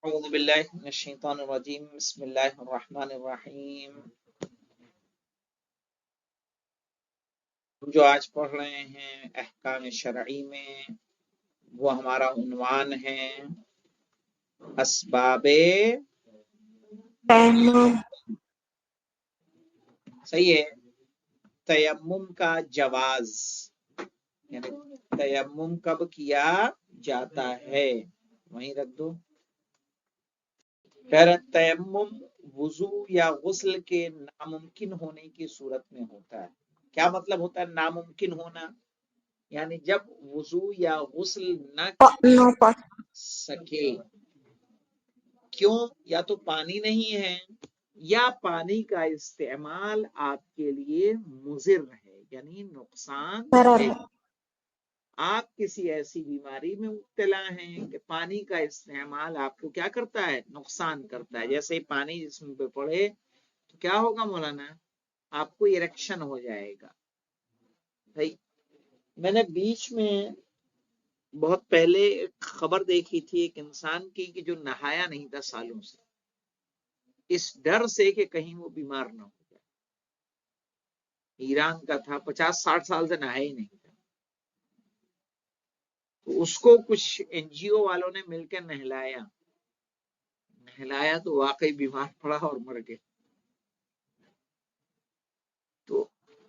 اعوذ باللہ من الشیطان الرجیم بسم اللہ الرحمن الرحیم۔ جو آج پڑھ رہے ہیں احکام شرعی میں، وہ ہمارا عنوان ہے اسباب تیمم۔ صحیح ہے، تیمم کا جواز، یعنی تیمم کب کیا جاتا ہے، وہیں رکھ دو۔ پھر تیمم وضو یا غسل کے ناممکن ہونے کی صورت میں ہوتا ہے۔ کیا مطلب ہوتا ہے ناممکن ہونا؟ یعنی جب وضو یا غسل نہ سکے، کیوں؟ یا تو پانی نہیں ہے یا پانی کا استعمال آپ کے لیے مضر ہے، یعنی نقصان ہے۔ آپ کسی ایسی بیماری میں مبتلا ہیں کہ پانی کا استعمال آپ کو کیا کرتا ہے؟ نقصان کرتا ہے۔ جیسے ہی پانی جسم پہ پڑے تو کیا ہوگا مولانا؟ آپ کو اریکشن ہو جائے گا۔ میں نے بیچ میں بہت پہلے ایک خبر دیکھی تھی ایک انسان کی کہ جو نہایا نہیں تھا سالوں سے، اس ڈر سے کہ کہیں وہ بیمار نہ ہو جائے۔ ایران کا تھا، 50-60 سال سے نہایا ہی نہیں تھا، تو اس کو کچھ این جی او والوں نے مل کے نہلایا تو واقعی بیمار پڑا اور مر گیا۔ تو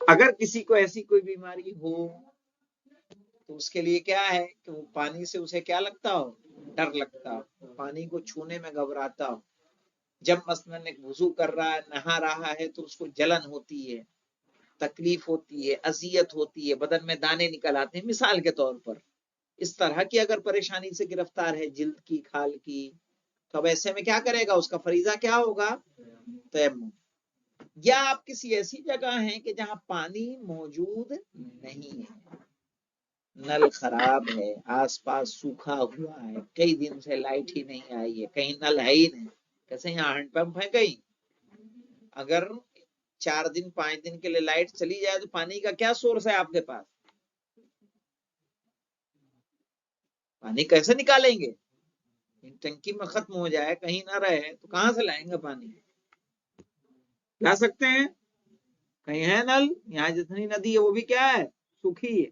اگر کسی کو ایسی کوئی بیماری ہو تو اس کے لیے کیا ہے کہ وہ پانی سے اسے کیا لگتا ہو؟ ڈر لگتا ہو، پانی کو چھونے میں گھبراتا ہو۔ جب مثلاً ایک وضو کر رہا ہے، نہا رہا ہے، تو اس کو جلن ہوتی ہے، تکلیف ہوتی ہے، اذیت ہوتی ہے، بدن میں دانے نکل آتے ہیں مثال کے طور پر۔ اس طرح کی اگر پریشانی سے گرفتار ہے، جلد کی، کھال کی، تو اب ایسے میں کیا کرے گا؟ اس کا فریضہ کیا ہوگا؟ تیمم۔ یا آپ کسی ایسی جگہ ہیں کہ جہاں پانی موجود نہیں ہے، نل خراب ہے، آس پاس سوکھا ہوا ہے، کئی دن سے لائٹ ہی نہیں آئی ہے، کہیں نل ہے ہی نہیں، کیسے یہاں ہینڈ پمپ ہے کہیں؟ اگر 4 دن 5 دن کے لیے لائٹ چلی جائے تو پانی کا کیا سورس ہے آپ کے پاس؟ پانی کیسے نکالیں گے؟ ٹنکی میں ختم ہو جائے، کہیں نہ رہے تو کہاں سے لائیں گے پانی؟ لا سکتے ہیں؟ کہیں ہے نل؟ یہاں جتنی ندی ہے وہ بھی کیا ہے؟ سوکھی ہے،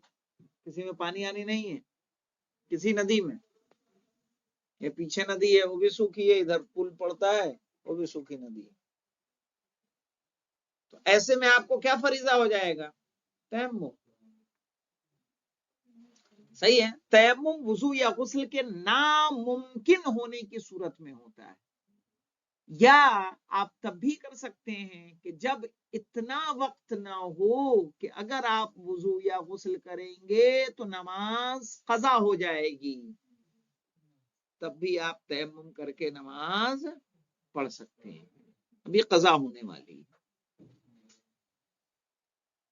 کسی میں پانی آنی نہیں ہے، کسی ندی میں۔ یہ پیچھے ندی ہے وہ بھی سوکھی ہے، ادھر پل پڑتا ہے وہ بھی سوکھی ندی ہے۔ تو ایسے میں آپ کو کیا فریضہ ہو جائے گا؟ تیمم۔ صحیح ہے، تیمم وضو یا غسل کے ناممکن ہونے کی صورت میں ہوتا ہے، یا آپ تب بھی کر سکتے ہیں کہ جب اتنا وقت نہ ہو کہ اگر آپ وضو یا غسل کریں گے تو نماز قضا ہو جائے گی، تب بھی آپ تیمم کر کے نماز پڑھ سکتے ہیں، ابھی قضا ہونے والی ہے۔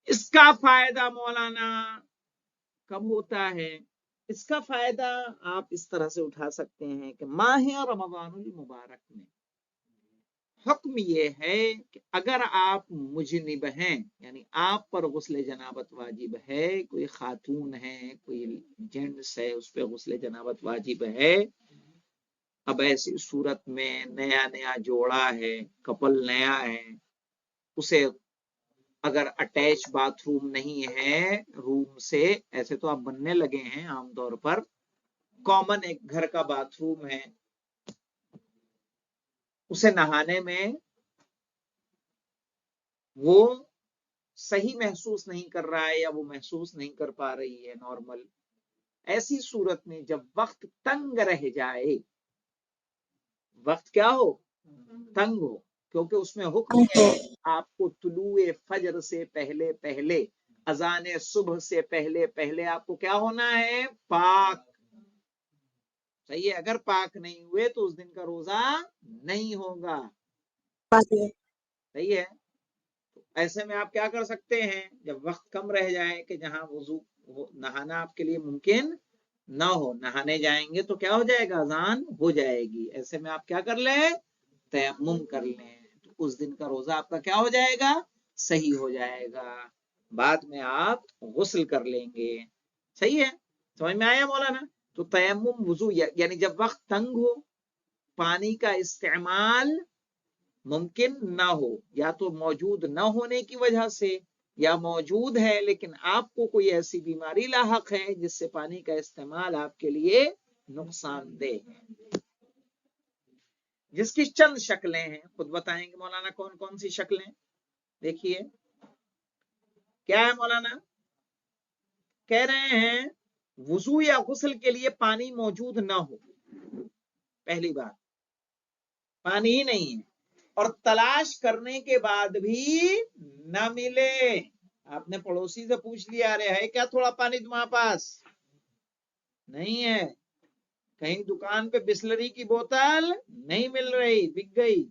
اس کا فائدہ مولانا کب ہوتا ہے؟ اس کا فائدہ آپ اس طرح سے اٹھا سکتے ہیں کہ ماہ رمضان المبارک میں حکم یہ ہے کہ اگر آپ مجنب ہیں، یعنی آپ پر غسل جنابت واجب ہے، کوئی خاتون ہے، کوئی جنس ہے، اس پہ غسل جنابت واجب ہے، اب ایسی صورت میں نیا جوڑا ہے، کپل نیا ہے، اسے اگر اٹیچ باتھ روم نہیں ہے روم سے، ایسے تو آپ بننے لگے ہیں عام طور پر، کامن ایک گھر کا باتھ روم ہے، اسے نہانے میں وہ صحیح محسوس نہیں کر رہا ہے یا وہ محسوس نہیں کر پا رہی ہے نارمل، ایسی صورت میں جب وقت تنگ رہ جائے، وقت کیا ہو؟ تنگ ہو، کیونکہ اس میں حکم ہے آپ کو طلوع فجر سے پہلے اذان صبح سے پہلے آپ کو کیا ہونا ہے؟ پاک۔ صحیح ہے، اگر پاک نہیں ہوئے تو اس دن کا روزہ نہیں ہوگا۔ صحیح ہے، ایسے میں آپ کیا کر سکتے ہیں؟ جب وقت کم رہ جائے کہ جہاں وضو نہانا آپ کے لیے ممکن نہ ہو، نہانے جائیں گے تو کیا ہو جائے گا؟ اذان ہو جائے گی، ایسے میں آپ کیا کر لیں؟ تیمم کر لیں، تو اس دن کا روزہ آپ کا کیا ہو جائے گا؟ صحیح ہو جائے گا، بعد میں آپ غسل کر لیں گے۔ صحیح ہے، سمجھ میں آیا مولانا؟ تو تیمم وضو یعنی جب وقت تنگ ہو پانی کا استعمال ممکن نہ ہو، یا تو موجود نہ ہونے کی وجہ سے، یا موجود ہے لیکن آپ کو کوئی ایسی بیماری لاحق ہے جس سے پانی کا استعمال آپ کے لیے نقصان دہ ہے، جس کی چند شکلیں ہیں خود بتائیں گے مولانا کون کون سی شکلیں. دیکھیے کیا ہے مولانا، کہہ رہے ہیں وضو یا غسل کے لیے پانی موجود نہ ہو، پہلی بات پانی ہی نہیں ہے، اور تلاش کرنے کے بعد بھی نہ ملے. آپ نے پڑوسی سے پوچھ لیا ارے ہے کیا تھوڑا پانی تمہارے پاس؟ نہیں ہے. کہیں دکان پہ بسلری کی بوتل نہیں مل رہی، بک گئی.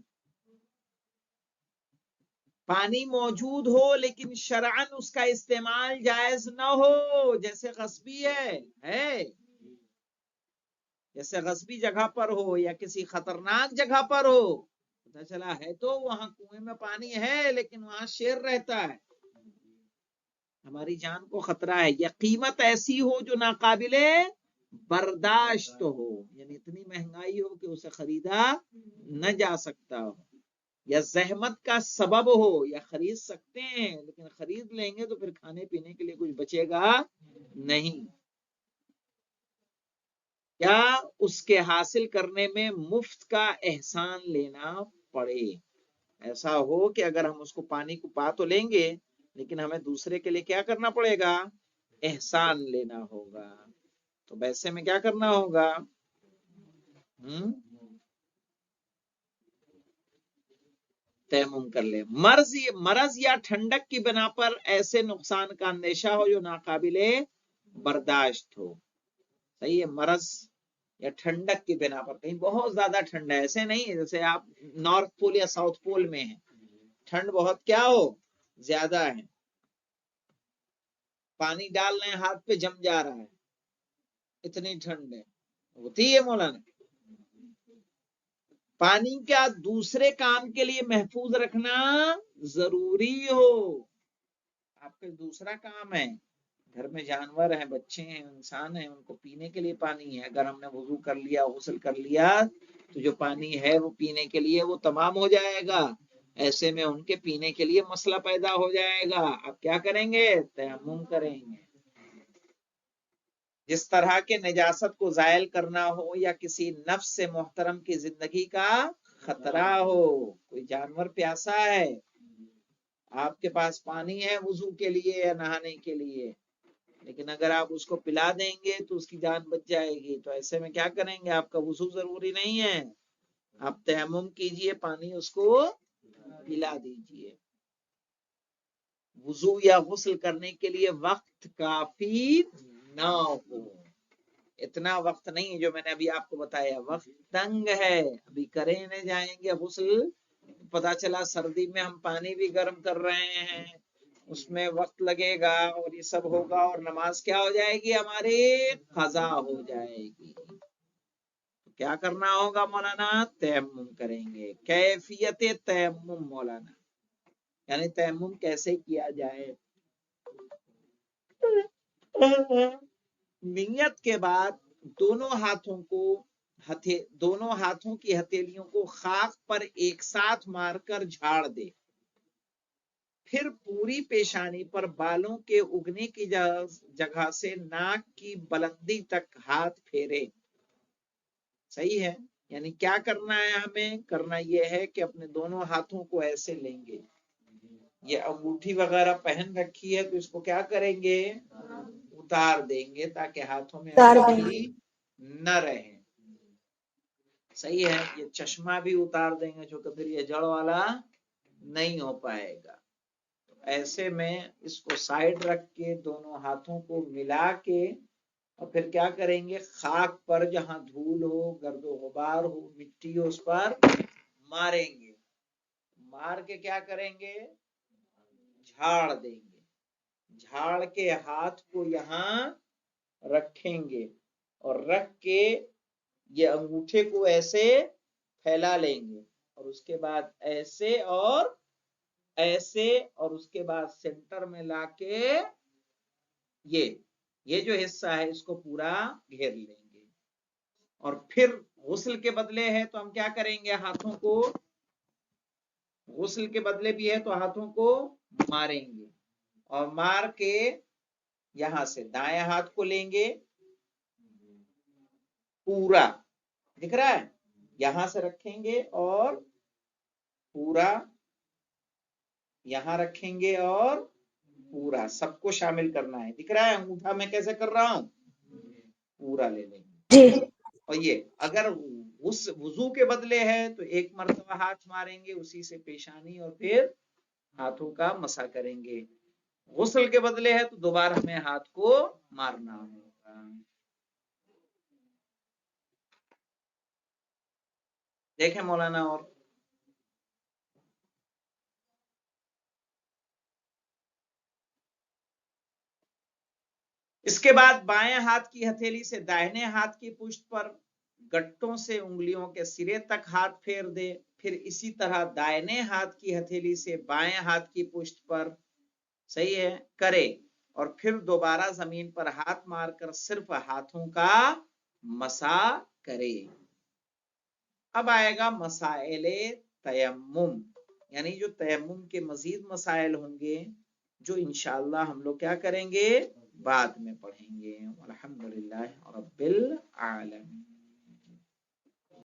پانی موجود ہو لیکن شرعن اس کا استعمال جائز نہ ہو، جیسے غصبی ہے جیسے غصبی جگہ پر ہو یا کسی خطرناک جگہ پر ہو، پتا چلا ہے تو وہاں کنویں میں پانی ہے لیکن وہاں شیر رہتا ہے، ہماری جان کو خطرہ ہے، یا قیمت ایسی ہو جو ناقابل برداشت ہو، یعنی اتنی مہنگائی ہو کہ اسے خریدا نہ جا سکتا ہو، یا زحمت کا سبب ہو، یا خرید سکتے ہیں لیکن خرید لیں گے تو پھر کھانے پینے کے لیے کچھ بچے گا نہیں، یا اس کے حاصل کرنے میں مفت کا احسان لینا پڑے. ایسا ہو کہ اگر ہم اس کو پانی کو پا تو لیں گے لیکن ہمیں دوسرے کے لیے کیا کرنا پڑے گا، احسان لینا ہوگا. تو ویسے میں کیا کرنا ہوگا، تیمم کر لے. مرض یا ٹھنڈک کی بنا پر ایسے نقصان کا اندیشہ ہو جو ناقابل برداشت ہو. صحیح ہے، مرض یا ٹھنڈک کی بنا پر، کہیں بہت زیادہ ٹھنڈ ہے، ایسے نہیں ہے جیسے آپ نارتھ پول یا ساؤتھ پول میں ہیں، ٹھنڈ بہت کیا ہو زیادہ ہے، پانی ڈال رہے ہیں ہاتھ پہ جم جا رہا ہے، اتنی ٹھنڈ ہے، ہوتی ہے مولانا. پانی کا دوسرے کام کے لیے محفوظ رکھنا ضروری ہو. آپ کا دوسرا کام ہے، گھر میں جانور ہیں، بچے ہیں، انسان ہیں، ان کو پینے کے لیے پانی ہے. اگر ہم نے وضو کر لیا، غسل کر لیا تو جو پانی ہے وہ پینے کے لیے وہ تمام ہو جائے گا. ایسے میں ان کے پینے کے لیے مسئلہ پیدا ہو جائے گا. آپ کیا کریں گے، تیمم کریں گے. جس طرح کے نجاست کو زائل کرنا ہو یا کسی نفس سے محترم کی زندگی کا خطرہ ہو. کوئی جانور پیاسا ہے، آپ کے پاس پانی ہے وضو کے لیے یا نہانے کے لیے، لیکن اگر آپ اس کو پلا دیں گے تو اس کی جان بچ جائے گی. تو ایسے میں کیا کریں گے، آپ کا وضو ضروری نہیں ہے، آپ تیمم کیجئے، پانی اس کو پلا دیجئے. وضو یا غسل کرنے کے لیے وقت کافی نہ ہو، اتنا وقت نہیں جو میں نے ابھی آپ کو بتایا، وقت تنگ ہے، ابھی کرے نہیں جائیں گے غسل، پتا چلا سردی میں ہم پانی بھی گرم کر رہے ہیں، اس میں وقت لگے گا اور یہ سب ہوگا اور نماز کیا ہو جائے گی، ہماری قضا ہو جائے گی. کیا کرنا ہوگا مولانا، تیمم کریں گے. کیفیت تیمم مولانا، یعنی تیمم کیسے کیا جائے. نیت کے بعد دونوں ہاتھوں کی ہتھیلیوں کو خاک پر ایک ساتھ مار کر جھاڑ دے، پھر پوری پیشانی پر بالوں کے اگنے کی جگہ سے ناک کی بلندی تک ہاتھ پھیرے. صحیح ہے، یعنی کیا کرنا ہے، ہمیں کرنا یہ ہے کہ اپنے دونوں ہاتھوں کو ایسے لیں گے، یہ انگوٹھی وغیرہ پہن رکھی ہے تو اس کو کیا کریں گے، اتار دیں گے تاکہ ہاتھوں میں انگوٹھی نہ رہے. صحیح ہے، یہ چشمہ بھی اتار دیں گے جو کہ پھر یہ جڑ والا نہیں ہو پائے گا. ایسے میں اس کو سائڈ رکھ کے دونوں ہاتھوں کو ملا کے اور پھر کیا کریں گے، خاک پر جہاں دھول ہو، گرد و غبار ہو، مٹی ہو، اس پر ماریں گے. مار کے کیا کریں گے، جھاڑ دیں گے. جھاڑ کے ہاتھ کو یہاں رکھیں گے اور رکھ کے یہ انگوٹھے کو ایسے پھیلا لیں گے اور اس کے بعد ایسے اور ایسے اور اس کے بعد سینٹر میں لا کے یہ جو حصہ ہے اس کو پورا گھیر لیں گے اور پھر غسل کے بدلے ہے تو ہم کیا کریں گے؟ ہاتھوں کو، غسل کے بدلے بھی ہے تو ہاتھوں کو ماریں گے، اور مار کے یہاں سے دائیں ہاتھ کو لیں گے، پورا دکھ رہا ہے، یہاں سے رکھیں گے اور پورا یہاں رکھیں گے، اور پورا سب کو شامل کرنا ہے، دکھ رہا ہے انگوٹھا میں کیسے کر رہا ہوں، پورا لے لیں گے جی اور یہ اگر اس وضو کے بدلے ہے تو ایک مرتبہ ہاتھ ماریں گے اسی سے پیشانی، اور پھر ہاتھوں کا مسح کریں گے۔ غسل کے بدلے ہے تو دوبارہ ہمیں ہاتھ کو مارنا ہوگا۔ دیکھیں مولانا، اور اس کے بعد بائیں ہاتھ کی ہتھیلی سے داہنے ہاتھ کی پشت پر گٹوں سے انگلیوں کے سرے تک ہاتھ پھیر دے، پھر اسی طرح دائنے ہاتھ کی ہتھیلی سے بائیں ہاتھ کی پشت پر، صحیح ہے، کرے، اور پھر دوبارہ زمین پر ہاتھ مار کر صرف ہاتھوں کا مسح کرے۔ اب آئے گا مسائل تیمم، یعنی جو تیمم کے مزید مسائل ہوں گے جو انشاءاللہ ہم لوگ کیا کریں گے؟ بعد میں پڑھیں گے۔ الحمدللہ رب العالمین۔